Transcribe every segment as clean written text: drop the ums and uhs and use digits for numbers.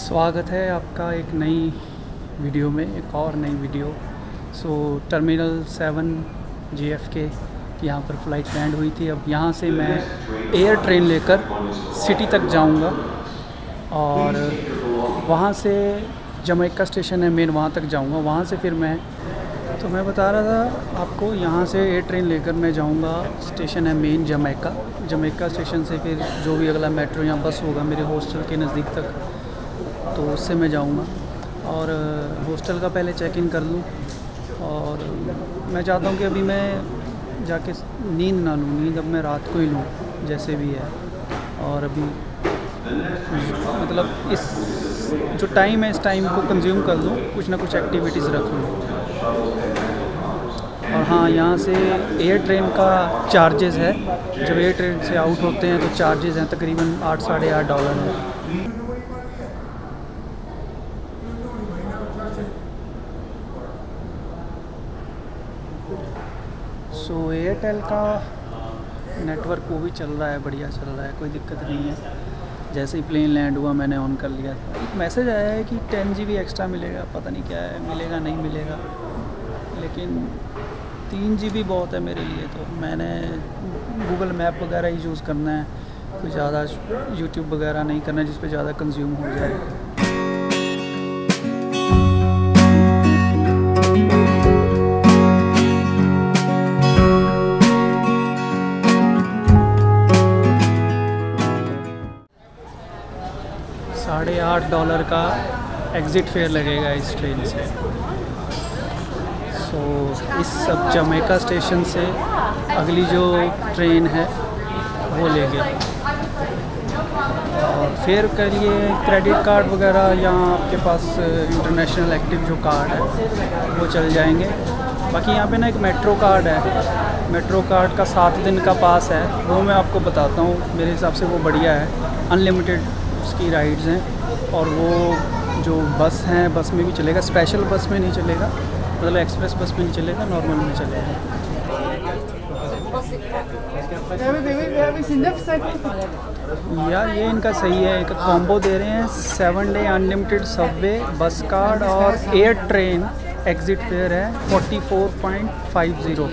स्वागत है आपका एक नई वीडियो में, एक और नई वीडियो। टर्मिनल 7 JFK यहाँ पर फ़्लाइट लैंड हुई थी। अब यहाँ से मैं एयर ट्रेन लेकर सिटी तक जाऊँगा और वहाँ से जमैका स्टेशन है मेन, वहाँ तक जाऊँगा। वहाँ से फिर मैं बता रहा था आपको, यहाँ से एयर ट्रेन लेकर मैं जाऊँगा, स्टेशन है मेन जमैका स्टेशन से फिर जो भी अगला मेट्रो या बस होगा मेरे हॉस्टल के नज़दीक तक, तो उससे मैं जाऊँगा। और हॉस्टल का पहले चेक इन कर लूँ। और मैं चाहता हूँ कि अभी मैं जाके नींद ना लूँ, नींद अब मैं रात को ही लूँ जैसे भी है। और अभी मतलब इस जो टाइम है इस टाइम को कंज्यूम कर लूँ, कुछ ना कुछ एक्टिविटीज़ रख लूँ। और हाँ, यहाँ से एयर ट्रेन का चार्जेस है, जब एयर ट्रेन से आउट होते हैं तो चार्जेस हैं तकरीबन $8 साढ़े $8 है। एयरटेल का नेटवर्क वो भी चल रहा है, बढ़िया चल रहा है, कोई दिक्कत नहीं है। जैसे ही प्लेन लैंड हुआ मैंने ऑन कर लिया था। एक मैसेज आया है कि 10 GB एक्स्ट्रा मिलेगा, पता नहीं क्या है, मिलेगा नहीं मिलेगा, लेकिन 3 GB बहुत है मेरे लिए। तो मैंने गूगल मैप वगैरह ही यूज़ करना है, कोई ज़्यादा यूट्यूब वगैरह नहीं करना जिस पे ज़्यादा कंज्यूम हो जाए। $8.5 का एग्ज़िट फेयर लगेगा इस ट्रेन से। इस सब जमैका स्टेशन से अगली जो ट्रेन है वो ले गया। और फेयर के लिए क्रेडिट कार्ड वगैरह या आपके पास इंटरनेशनल एक्टिव जो कार्ड है वो चल जाएंगे। बाकी यहाँ पे ना एक मेट्रो कार्ड है, मेट्रो कार्ड का 7 दिन का पास है, वो मैं आपको बताता हूँ। मेरे हिसाब से वो बढ़िया है, अनलिमिटेड उसकी राइड्स हैं। और वो जो बस हैं, बस में भी चलेगा, स्पेशल बस में नहीं चलेगा, मतलब एक्सप्रेस बस में नहीं चलेगा, नॉर्मल में चलेगा। यार ये इनका सही है, एक कॉम्बो दे रहे हैं, 7 डे अनलिमिटेड सबवे बस कार्ड और एयर ट्रेन एग्ज़िट फेयर है 44.50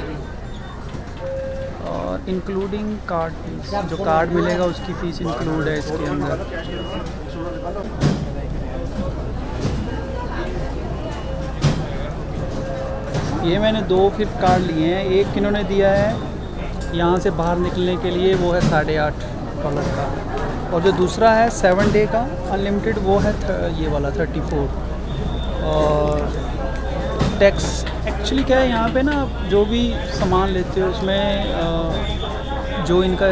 और इंक्लूडिंग कार्ड फीस। जो कार्ड मिलेगा उसकी फ़ीस इंक्लूड है इसके अंदर। ये मैंने 2 फिर कार्ड लिए हैं। एक इन्होंने दिया है यहाँ से बाहर निकलने के लिए, वो है $8.5 का। और जो दूसरा है 7 डे का अनलिमिटेड, वो है ये वाला 34। और टैक्स एक्चुअली क्या है यहाँ पे ना, जो भी सामान लेते हो उसमें जो इनका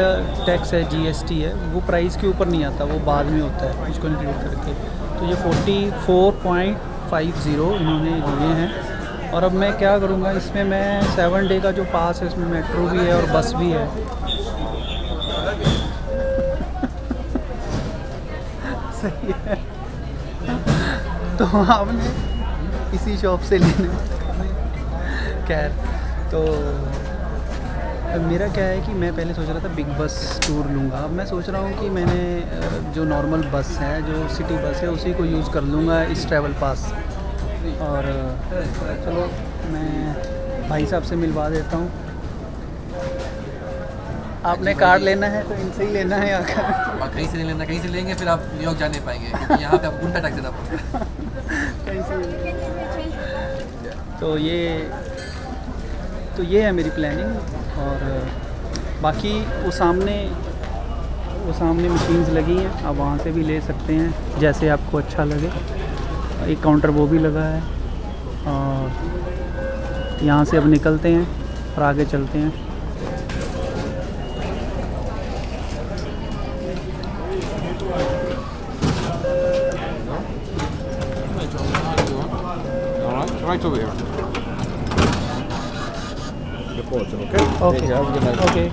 टैक्स है, GST है, वो प्राइस के ऊपर नहीं आता, वो बाद में होता है, उसको इंक्लूड करके। तो ये 44.50 इन्होंने लिए हैं। और अब मैं क्या करूँगा, इसमें मैं 7 डे का जो पास है इसमें मेट्रो भी है और बस भी है। सही है। तो आपने इसी शॉप से लेने। खैर, तो मेरा क्या है कि मैं पहले सोच रहा था बिग बस टूर लूँगा। अब मैं सोच रहा हूँ कि मैंने जो नॉर्मल बस है, जो सिटी बस है, उसी को यूज़ कर लूँगा इस ट्रैवल पास। और चलो मैं भाई साहब से मिलवा देता हूँ। आपने कार्ड लेना है तो इनसे ही लेना है, आकर कहीं से नहीं लेना, कहीं से लेंगे फिर आप न्यूयॉर्क जा नहीं पाएंगे, क्योंकि यहाँ पे आप गुंडा टैक्स देना पड़ेगा। कहीं से। तो ये है मेरी प्लानिंग। और बाकी वो सामने मशीन्स लगी हैं, आप वहाँ से भी ले सकते हैं जैसे आपको अच्छा लगे। एक काउंटर वो भी लगा है। और यहाँ से अब निकलते हैं और आगे चलते हैं। Right over here. The portal, okay? Okay. Okay.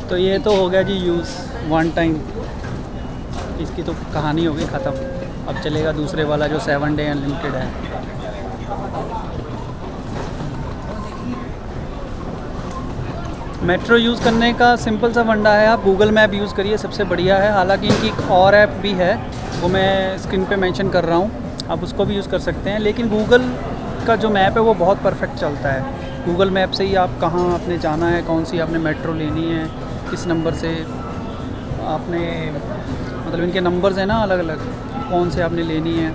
तो ये तो हो गया जी यूज़ वन टाइम, इसकी तो कहानी हो गई ख़त्म। अब चलेगा दूसरे वाला जो 7 डे अनलिमिटेड है। मेट्रो यूज़ करने का सिंपल सा फंडा है, आप गूगल मैप यूज़ करिए, सबसे बढ़िया है। हालांकि इनकी एक और ऐप भी है, वो मैं स्क्रीन पे मेंशन कर रहा हूँ, आप उसको भी यूज़ कर सकते हैं। लेकिन गूगल का जो मैप है वो बहुत परफेक्ट चलता है। गूगल मैप से ही आप कहाँ आपने जाना है, कौन सी आपने मेट्रो लेनी है, किस नंबर से आपने, मतलब इनके नंबर्स हैं ना अलग अलग, कौन से आपने लेनी है।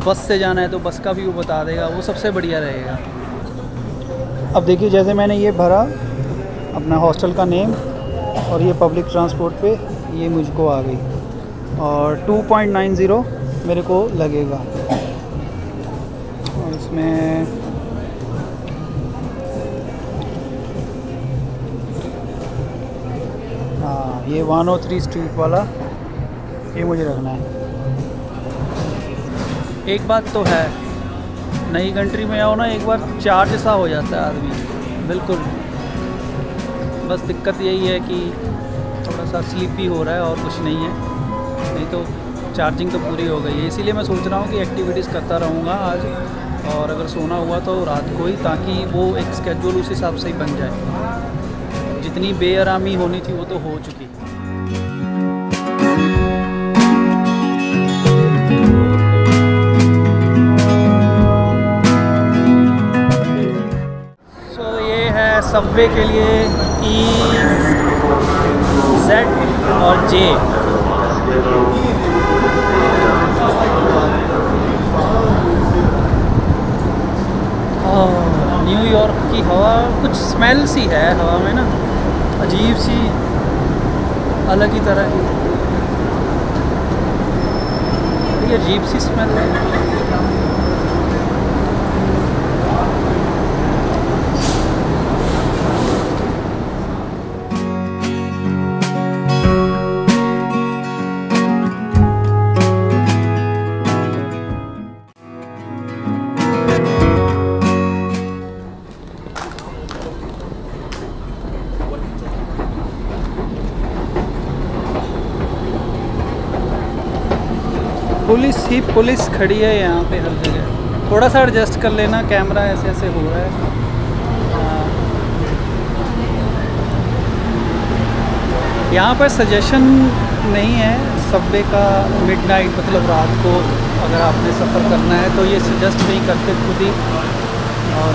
बस से जाना है तो बस का भी वो बता देगा, वो सबसे बढ़िया रहेगा। अब देखिए, जैसे मैंने ये भरा अपना हॉस्टल का नेम और ये पब्लिक ट्रांसपोर्ट पे ये मुझको आ गई, और 2.90 मेरे को लगेगा। और इसमें हाँ, ये 103 स्ट्रीट वाला ये मुझे रखना है। एक बात तो है, नई कंट्री में आओ ना, एक बार चार्ज सा हो जाता है आदमी, बिल्कुल। बस दिक्कत यही है कि थोड़ा सा स्लीपी हो रहा है और कुछ नहीं है, नहीं तो चार्जिंग तो पूरी हो गई है। इसीलिए मैं सोच रहा हूँ कि एक्टिविटीज़ करता रहूँगा आज, और अगर सोना हुआ तो रात को ही, ताकि वो एक स्केड्यूल उस हिसाब से ही बन जाए। जितनी बेआरामी होनी थी वो तो हो चुकी। सबवे के लिए EZ और J। न्यूयॉर्क की हवा कुछ स्मेल सी है हवा में ना, अजीब सी, अलग ही तरह की, बड़ी अजीब सी स्मेल है। पुलिस ही पुलिस खड़ी है यहाँ पे हर जगह। थोड़ा सा एडजस्ट कर लेना, कैमरा ऐसे ऐसे हो रहा है। यहाँ पर सजेशन नहीं है सबवे का मिडनाइट, मतलब रात को अगर आपने सफ़र करना है तो ये सजेस्ट नहीं करते खुद ही। और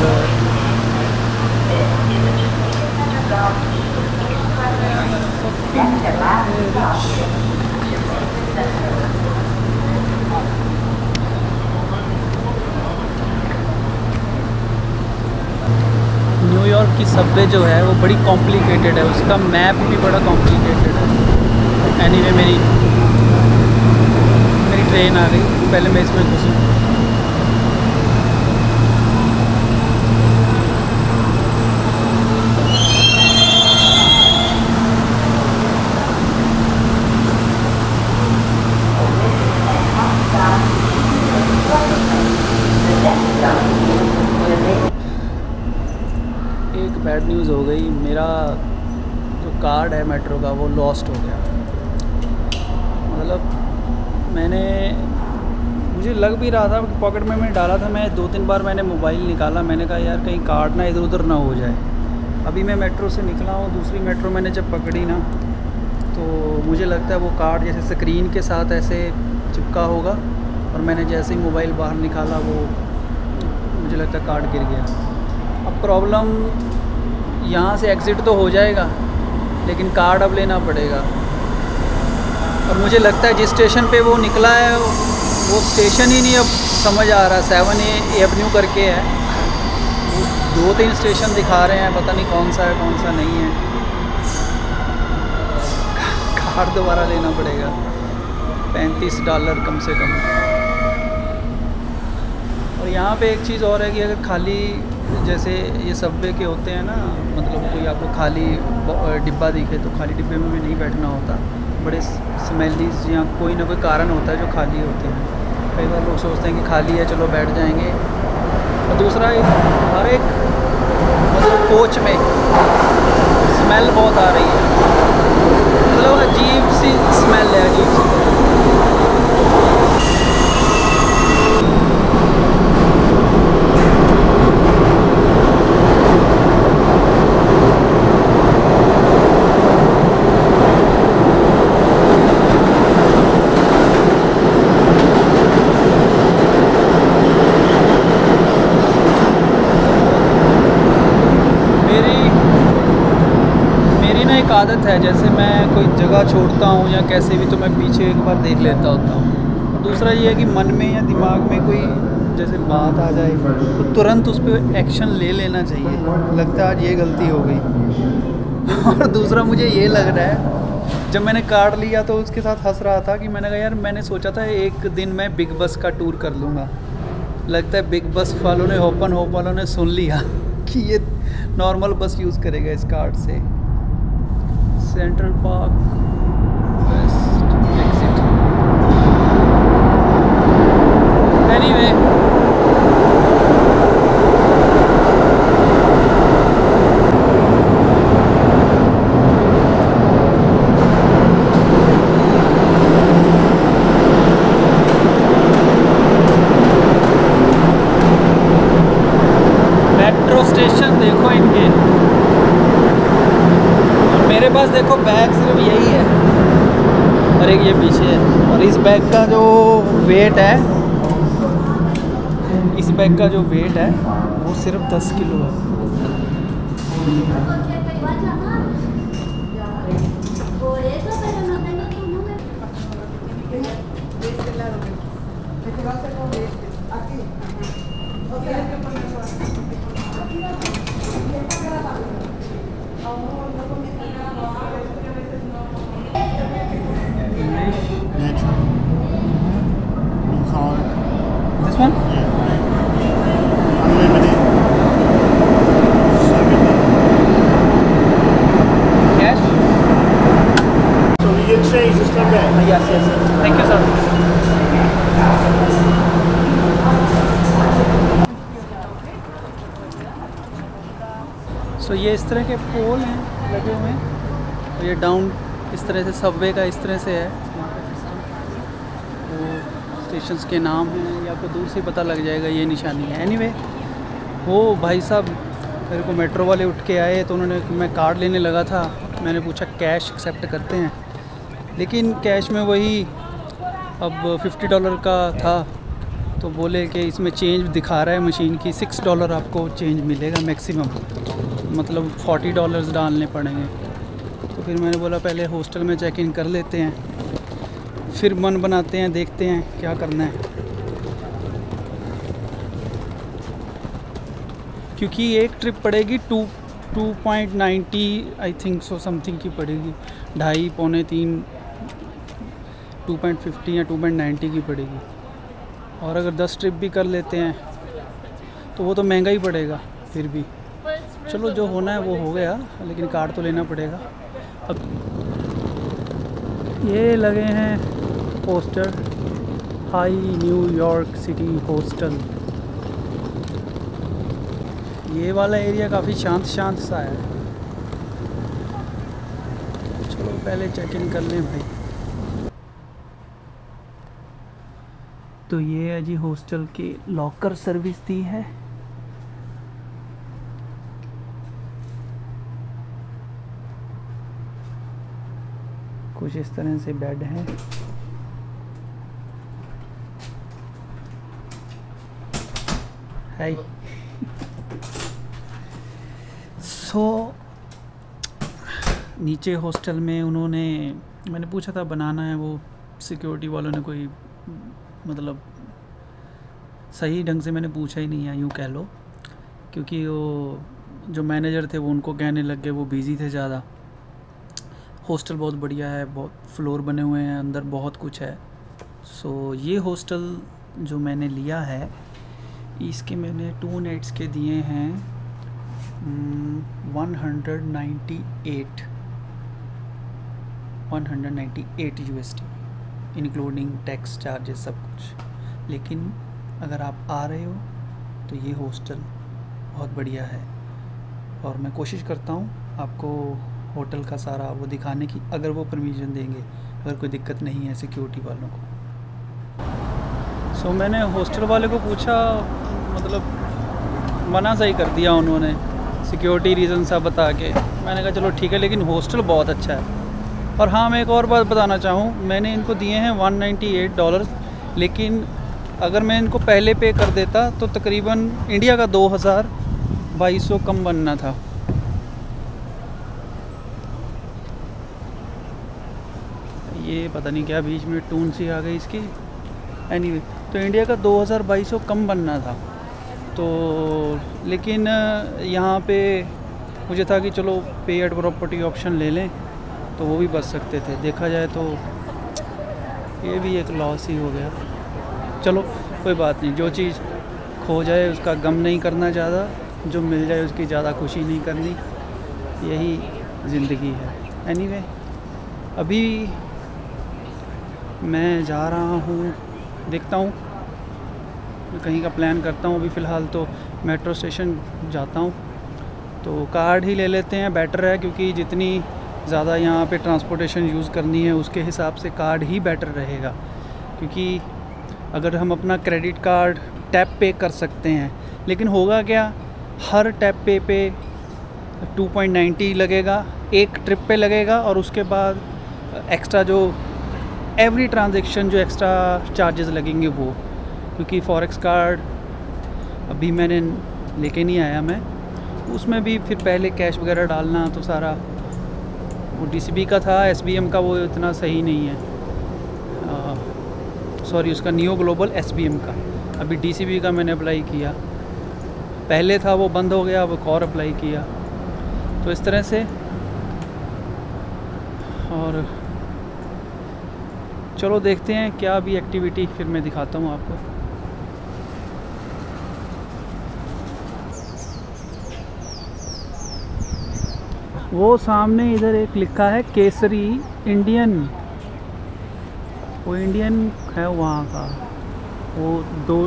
न्यूयॉर्क की सबवे जो है वो बड़ी कॉम्प्लिकेटेड है, उसका मैप भी बड़ा कॉम्प्लिकेटेड है। एनीवे मेरी ट्रेन आ गई, पहले मैं इसमें घुसूँ। एक बैड न्यूज़ हो गई, मेरा जो कार्ड है मेट्रो का वो लॉस्ट हो गया। मतलब मुझे लग भी रहा था कि पॉकेट में मैंने डाला था, मैं 2-3 बार मैंने मोबाइल निकाला, मैंने कहा यार कहीं कार्ड ना इधर उधर ना हो जाए। अभी मैं मेट्रो से निकला हूँ, दूसरी मेट्रो मैंने जब पकड़ी ना, तो मुझे लगता है वो कार्ड जैसे स्क्रीन के साथ ऐसे चिपका होगा, और मैंने जैसे ही मोबाइल बाहर निकाला वो मुझे लगता है कार्ड गिर गया। अब प्रॉब्लम यहाँ से एग्ज़िट तो हो जाएगा, लेकिन कार्ड अब लेना पड़ेगा। और मुझे लगता है जिस स्टेशन पे वो निकला है वो स्टेशन ही नहीं अब समझ आ रहा। 7 एवेन्यू करके है, 2-3 स्टेशन दिखा रहे हैं, पता नहीं कौन सा है कौन सा नहीं है। कार्ड दोबारा लेना पड़ेगा, $35 कम से कम। और यहाँ पे एक चीज़ और है कि अगर खाली, जैसे ये सबवे के होते हैं ना, मतलब कोई आपको खाली डिब्बा दिखे तो खाली डिब्बे में भी नहीं बैठना होता। बड़े स्मेली या कोई ना कोई कारण होता है जो खाली होते हैं। कई बार लोग सोचते हैं कि खाली है चलो बैठ जाएंगे। और दूसरा हर एक मतलब कोच में स्मेल बहुत आ रही है, मतलब अजीब सी स्मेल है, अजीब सी। आदत है, जैसे मैं कोई जगह छोड़ता हूँ या कैसे भी तो मैं पीछे एक बार देख लेता होता हूँ। और दूसरा ये है कि मन में या दिमाग में कोई जैसे बात आ जाए तो तुरंत उस पर एक्शन ले लेना चाहिए। लगता है आज ये गलती हो गई। और दूसरा मुझे ये लग रहा है, जब मैंने कार्ड लिया तो उसके साथ हंस रहा था कि मैंने कहा यार मैंने सोचा था एक दिन मैं बिग बस का टूर कर लूँगा। लगता है बिग बस वालों ने, ओपन होप वालों ने सुन लिया कि ये नॉर्मल बस यूज़ करेगा इस कार्ड से। Central park west exit. Anyway metro station देखो इनके, और मेरे पास देखो बैग सिर्फ यही है और एक ये पीछे है। और इस बैग का जो वेट है, इस बैग का जो वेट है वो सिर्फ 10 किलो है। This one? Unlimited. Cash? So we get change, just come back. Yes, yes. Thank you, sir. So ये इस तरह के पोल हैं लगे हुए हैं, और ये डाउन इस तरह से सबवे का इस तरह से है। वो स्टेशंस के नाम हैं, या आपको दूर से पता लग जाएगा ये निशानी है। एनीवे वो भाई साहब मेरे को मेट्रो वाले उठ के आए तो उन्होंने, मैं कार्ड लेने लगा था, मैंने पूछा कैश एक्सेप्ट करते हैं, लेकिन कैश में वही अब $50 का था, तो बोले कि इसमें चेंज दिखा रहा है मशीन की, $6 आपको चेंज मिलेगा मैक्सिमम, मतलब $40 डालने पड़ेंगे। तो फिर मैंने बोला पहले हॉस्टल में चेक इन कर लेते हैं, फिर मन बनाते हैं, देखते हैं क्या करना है। क्योंकि एक ट्रिप पड़ेगी 2.90 आई थिंक सो समथिंग की पड़ेगी, 2.5 पौने 3, 2.50 या 2.90 की पड़ेगी। और अगर 10 ट्रिप भी कर लेते हैं तो वो तो महंगा ही पड़ेगा। फिर भी चलो जो होना है वो हो गया, लेकिन कार्ड तो लेना पड़ेगा। अब ये लगे हैं poster, high New York city hostel. ये वाला एरिया काफ़ी शांत शांत सा है। चलो पहले चेक इन कर लें भाई। तो ये है जी हॉस्टल की लॉकर सर्विस दी है। कुछ इस तरह से बेड है। हाय। सो नीचे हॉस्टल में उन्होंने, मैंने पूछा था बनाना है, वो सिक्योरिटी वालों ने कोई मतलब सही ढंग से मैंने पूछा ही नहीं है, यूँ कह लो, क्योंकि वो जो मैनेजर थे वो उनको कहने लग गए, वो बिज़ी थे ज़्यादा। हॉस्टल बहुत बढ़िया है, बहुत फ्लोर बने हुए हैं, अंदर बहुत कुछ है। सो ये हॉस्टल जो मैंने लिया है, इसके मैंने 2 नाइट्स के दिए हैं 198 USD, इंक्लूडिंग टैक्स चार्जेस सब कुछ। लेकिन अगर आप आ रहे हो तो ये हॉस्टल बहुत बढ़िया है, और मैं कोशिश करता हूँ आपको होटल का सारा वो दिखाने की, अगर वो परमिशन देंगे, अगर कोई दिक्कत नहीं है सिक्योरिटी वालों को। सो मैंने हॉस्टल वाले को पूछा, मतलब मना सही कर दिया उन्होंने, सिक्योरिटी रीज़न सा बता के। मैंने कहा चलो ठीक है, लेकिन हॉस्टल बहुत अच्छा है। और हाँ, मैं एक और बात बताना चाहूँ, मैंने इनको दिए हैं $198, लेकिन अगर मैं इनको पहले पे कर देता तो तकरीबन इंडिया का 2200 कम बनना था। ये पता नहीं क्या बीच में टून सी आ गई इसकी। एनीवे, तो इंडिया का 2200 कम बनना था, तो लेकिन यहाँ पे मुझे था कि चलो पे एट प्रॉपर्टी ऑप्शन ले लें तो वो भी बच सकते थे। देखा जाए तो ये भी एक लॉस ही हो गया। चलो कोई बात नहीं, जो चीज़ खो जाए उसका गम नहीं करना ज़्यादा, जो मिल जाए उसकी ज़्यादा खुशी नहीं करनी, यही ज़िंदगी है। एनीवे, अभी मैं जा रहा हूँ, देखता हूँ कहीं का प्लान करता हूँ। अभी फ़िलहाल तो मेट्रो स्टेशन जाता हूँ, तो कार्ड ही ले लेते हैं, बेटर है, क्योंकि जितनी ज़्यादा यहाँ पे ट्रांसपोर्टेशन यूज़ करनी है उसके हिसाब से कार्ड ही बेटर रहेगा। क्योंकि अगर हम अपना क्रेडिट कार्ड टैप पे कर सकते हैं, लेकिन होगा क्या, हर टैप पे 2.90 लगेगा, एक ट्रिप पे लगेगा, और उसके बाद एक्स्ट्रा जो एवरी ट्रांजैक्शन जो एक्स्ट्रा चार्जेस लगेंगे वो, क्योंकि फॉरेक्स कार्ड अभी मैंने लेके नहीं आया मैं, उसमें भी फिर पहले कैश वगैरह डालना, तो सारा वो DCB का था, SBM का वो इतना सही नहीं है, सॉरी उसका नियो ग्लोबल SBM का। अभी DCB का मैंने अप्लाई किया, पहले था वो बंद हो गया, अब एक और अप्लाई किया, तो इस तरह से। और चलो देखते हैं क्या भी एक्टिविटी, फिर मैं दिखाता हूँ आपको। वो सामने इधर एक लिखा है केसरी इंडियन, वो इंडियन है वहाँ का, वो 2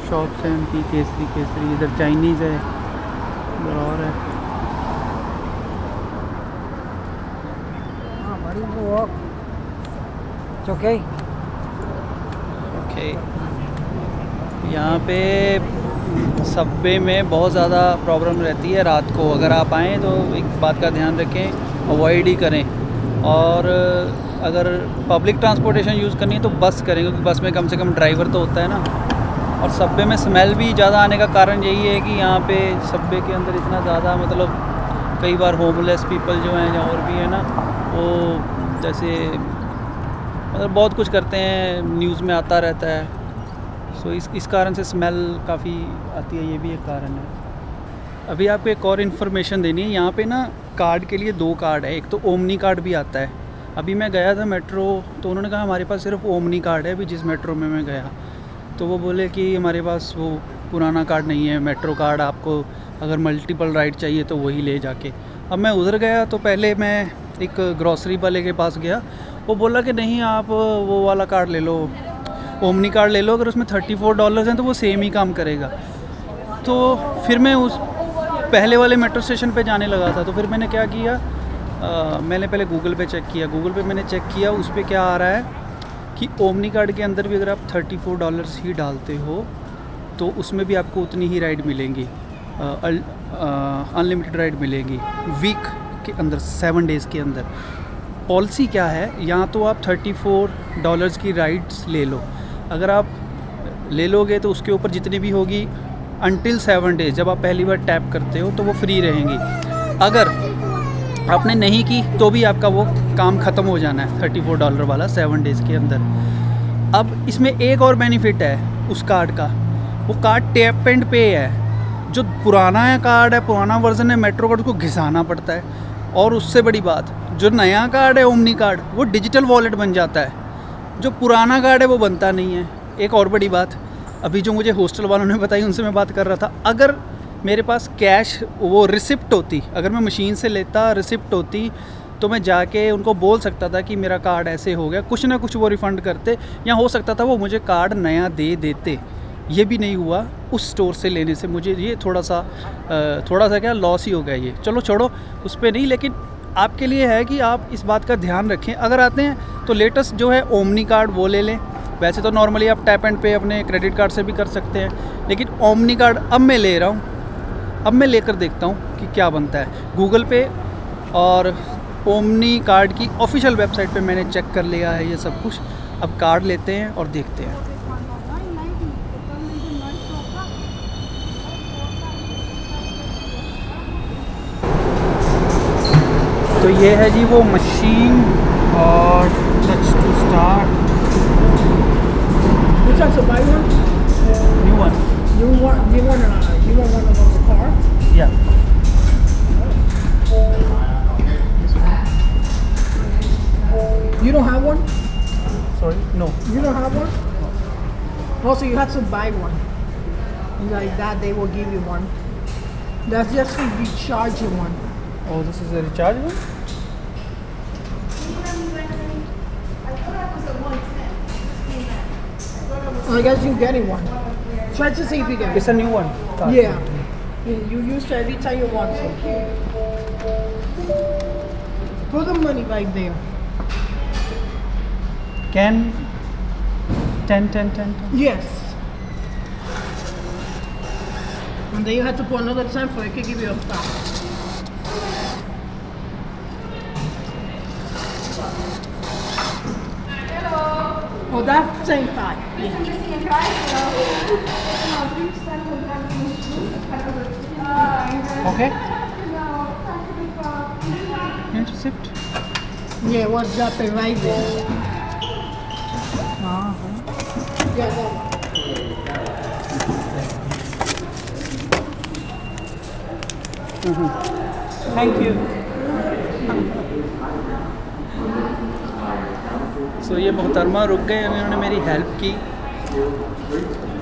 शॉप्स हैं उनकी, केसरी केसरी। इधर चाइनीज़ है, इधर और है। ओके ओके, यहाँ पे सबवे में बहुत ज़्यादा प्रॉब्लम रहती है रात को। अगर आप आएँ तो एक बात का ध्यान रखें, अवॉइड ही करें। और अगर पब्लिक ट्रांसपोर्टेशन यूज़ करनी है तो बस करें, क्योंकि बस में कम से कम ड्राइवर तो होता है ना। और सबवे में स्मेल भी ज़्यादा आने का कारण यही है कि यहाँ पे सबवे के अंदर इतना ज़्यादा, मतलब कई बार होमलेस पीपल जो हैं, और भी है ना, वो जैसे मतलब बहुत कुछ करते हैं, न्यूज़ में आता रहता है। सो इस कारण से स्मेल काफ़ी आती है, ये भी एक कारण है। अभी आपको एक और इन्फॉर्मेशन देनी है, यहाँ पे ना कार्ड के लिए 2 कार्ड है, एक तो ओमनी कार्ड भी आता है। अभी मैं गया था मेट्रो, तो उन्होंने कहा हमारे पास सिर्फ ओमनी कार्ड है। अभी जिस मेट्रो में मैं गया, तो वो बोले कि हमारे पास वो पुराना कार्ड नहीं है, मेट्रो कार्ड आपको अगर मल्टीपल राइड चाहिए तो वही ले जाके। अब मैं उधर गया तो पहले मैं एक ग्रॉसरी वाले के पास गया, वो बोला कि नहीं आप वो वाला कार्ड ले लो, ओमनी कार्ड ले लो, अगर उसमें $34 हैं तो वो सेम ही काम करेगा। तो फिर मैं उस पहले वाले मेट्रो स्टेशन पे जाने लगा था, तो फिर मैंने क्या किया, मैंने पहले गूगल पे चेक किया। गूगल पे मैंने चेक किया, उस पर क्या आ रहा है कि ओमनी कार्ड के अंदर भी अगर आप $34 ही डालते हो तो उसमें भी आपको उतनी ही राइड मिलेंगी, अनलिमिटेड राइड मिलेगी वीक के अंदर, 7 डेज़ के अंदर। पॉलिसी क्या है, या तो आप $34 की राइड्स ले लो, अगर आप ले लोगे तो उसके ऊपर जितनी भी होगी अनटिल 7 डेज़, जब आप पहली बार टैप करते हो तो वो फ्री रहेंगी। अगर आपने नहीं की तो भी आपका वो काम ख़त्म हो जाना है, $34 वाला 7 डेज़ के अंदर। अब इसमें एक और बेनिफिट है उस कार्ड का, वो कार्ड टैप एंड पे है। जो पुराना है कार्ड है, पुराना वर्जन है मेट्रो कार्ड, को घिसाना पड़ता है। और उससे बड़ी बात, जो नया कार्ड है ओमनी कार्ड, वो डिजिटल वॉलेट बन जाता है, जो पुराना कार्ड है वो बनता नहीं है। एक और बड़ी बात, अभी जो मुझे हॉस्टल वालों ने बताई, उनसे मैं बात कर रहा था, अगर मेरे पास कैश वो रिसिप्ट होती, अगर मैं मशीन से लेता रिसिप्ट होती, तो मैं जाके उनको बोल सकता था कि मेरा कार्ड ऐसे हो गया, कुछ ना कुछ वो रिफ़ंड करते, या हो सकता था वो मुझे कार्ड नया दे देते। ये भी नहीं हुआ उस स्टोर से लेने से, मुझे ये थोड़ा सा क्या लॉस ही हो गया ये। चलो छोड़ो, उस पर नहीं, लेकिन आपके लिए है कि आप इस बात का ध्यान रखें। अगर आते हैं तो लेटेस्ट जो है ओमनी कार्ड वो ले लें। वैसे तो नॉर्मली आप टैप एंड पे अपने क्रेडिट कार्ड से भी कर सकते हैं, लेकिन ओमनी कार्ड अब मैं ले रहा हूँ, अब मैं लेकर देखता हूँ कि क्या बनता है। गूगल पे और ओमनी कार्ड की ऑफिशियल वेबसाइट पे मैंने चेक कर लिया है ये सब कुछ। अब कार्ड लेते हैं और देखते हैं। तो ये है जी वो मशीन, और touch to start. Which one's the buy one? New one. You want one of those cars? Yeah. You don't have one? Sorry, no. You don't have one? Also, you have to buy one. And like that, they will give you one. That's just to recharge you one. Oh, this is a rechargeable? I guess you're getting one. Try to see if you get It's a new one. it. Yeah. You use it every time you want to. Put the money right there. Can 10. Yes. And then you have to put another 10 for it to give you a stop. Oh, that's same 5. Okay. Intercept. Yeah, what's up right there? Yeah, that one. Thank you. सो ये मोहतरमा रुक गए, उन्होंने मेरी help की।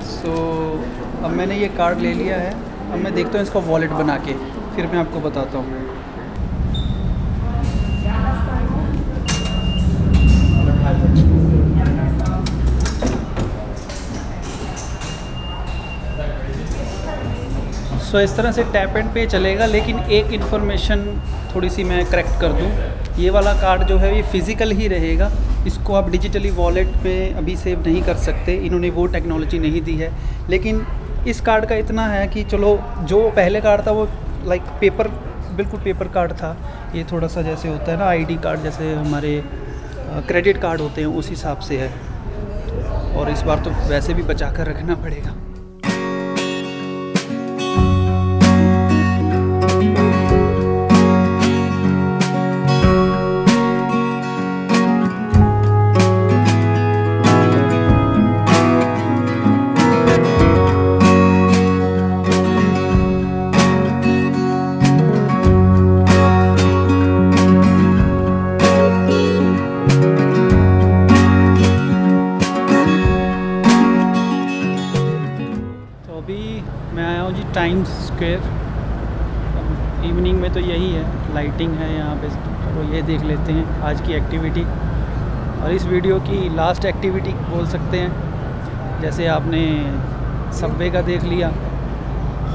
सो अब मैंने ये कार्ड ले लिया है। अब मैं देखता हूँ इसका वॉलेट बना के, फिर मैं आपको बताता हूँ। सो इस तरह से टैप एंड पे चलेगा, लेकिन एक इन्फॉर्मेशन थोड़ी सी मैं करेक्ट कर दूँ। ये वाला कार्ड जो है ये फ़िज़िकल ही रहेगा, इसको आप डिजिटली वॉलेट में अभी सेव नहीं कर सकते, इन्होंने वो टेक्नोलॉजी नहीं दी है। लेकिन इस कार्ड का इतना है कि चलो, जो पहले कार्ड था वो लाइक पेपर, बिल्कुल पेपर कार्ड था। ये थोड़ा सा जैसे होता है ना आईडी कार्ड, जैसे हमारे क्रेडिट कार्ड होते हैं, उस हिसाब से है। और इस बार तो वैसे भी बचा कर रखना पड़ेगा। टाइम्स स्क्वायर, इवनिंग में तो यही है, लाइटिंग है यहाँ पे। चलो ये देख लेते हैं आज की एक्टिविटी, और इस वीडियो की लास्ट एक्टिविटी बोल सकते हैं। जैसे आपने सबवे का देख लिया,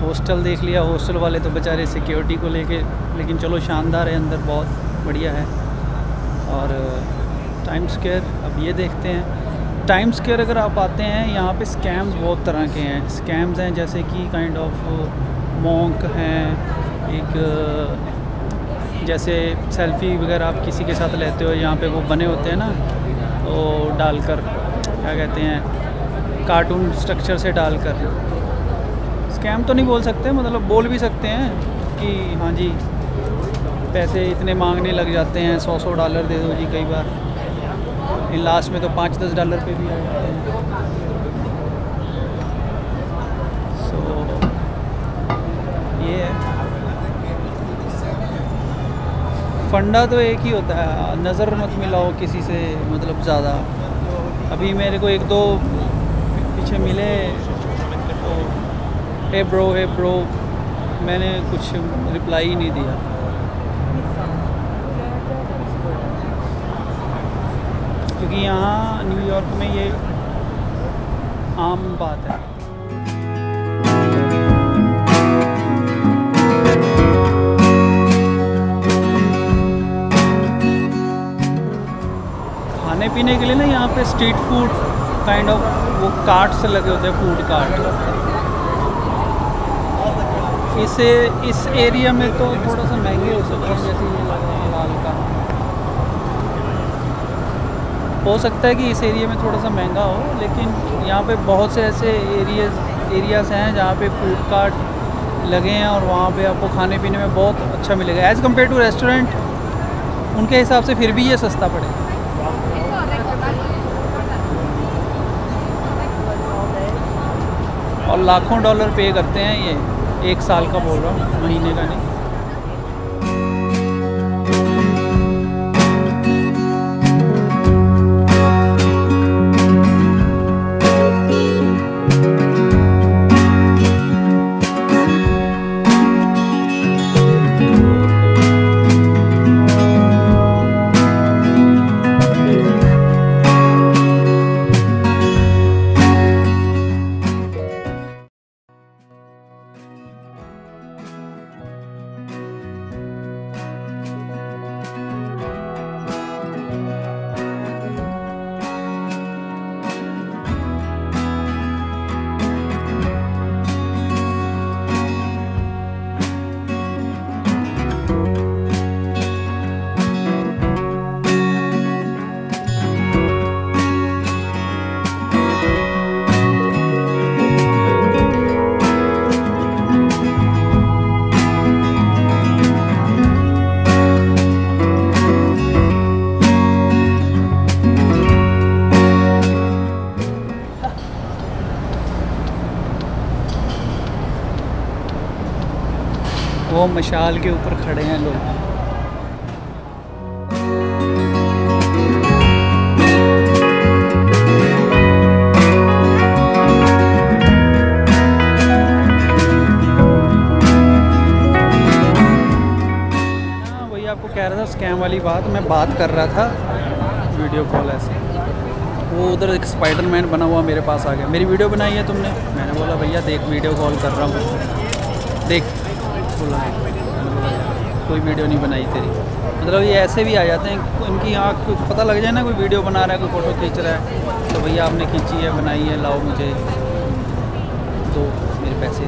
हॉस्टल देख लिया। हॉस्टल वाले तो बेचारे सिक्योरिटी को लेके, लेकिन चलो शानदार है, अंदर बहुत बढ़िया है। और टाइम्स स्क्वायर अब ये देखते हैं। टाइम्स स्क्वायर अगर आप आते हैं, यहाँ पे स्कैम्स बहुत तरह के हैं। स्कैम्स हैं जैसे कि काइंड ऑफ मॉन्क हैं, एक जैसे सेल्फ़ी वगैरह आप किसी के साथ लेते हो, यहाँ पे वो बने होते हैं ना, वो डालकर क्या कहते हैं, कार्टून स्ट्रक्चर से डालकर। स्कैम तो नहीं बोल सकते, मतलब बोल भी सकते हैं कि हाँ जी पैसे इतने मांगने लग जाते हैं, $100 दे दो जी कई बार। लास्ट में तो $5-10 पे भी आ जाते हैं। सो ये है, फंडा तो एक ही होता है, नज़र मत मिलाओ किसी से, मतलब ज़्यादा। अभी मेरे को 1-2 पीछे मिले तो हे ब्रो, मैंने कुछ रिप्लाई ही नहीं दिया। क्योंकि यहाँ न्यूयॉर्क में ये आम बात है। खाने पीने के लिए ना यहाँ पे स्ट्रीट फूड काइंड ऑफ वो कार्ट्स लगे होते हैं, फूड कार्ट। इस एरिया में तो थोड़ा सा महंगे हो सकते हैं, जैसे ये लगा है लाल का। हो सकता है कि इस एरिया में थोड़ा सा महंगा हो, लेकिन यहाँ पे बहुत से ऐसे एरियाज़ हैं जहाँ पे फूड कार्ट लगे हैं, और वहाँ पे आपको खाने पीने में बहुत अच्छा मिलेगा एज़ कम्पेयर टू रेस्टोरेंट। उनके हिसाब से फिर भी ये सस्ता पड़ेगा। और लाखों डॉलर पे करते हैं ये, 1 साल का बोल रहा हूँ, महीने का नहीं। वो मशाल के ऊपर खड़े हैं लोग। वही आपको कह रहा था स्कैम वाली बात, मैं बात कर रहा था वीडियो कॉल ऐसे, वो उधर एक स्पाइडरमैन बना हुआ मेरे पास आ गया, मेरी वीडियो बनाई है तुमने? मैंने बोला भैया देख वीडियो कॉल कर रहा हूँ, देख। बोला कोई वीडियो नहीं बनाई तेरी। मतलब ये ऐसे भी आ जाते हैं, उनकी आँख को पता लग जाए ना कोई वीडियो बना रहा है, कोई फ़ोटो खींच रहा है, तो भैया आपने खींची है, बनाई है, लाओ मुझे तो मेरे पैसे।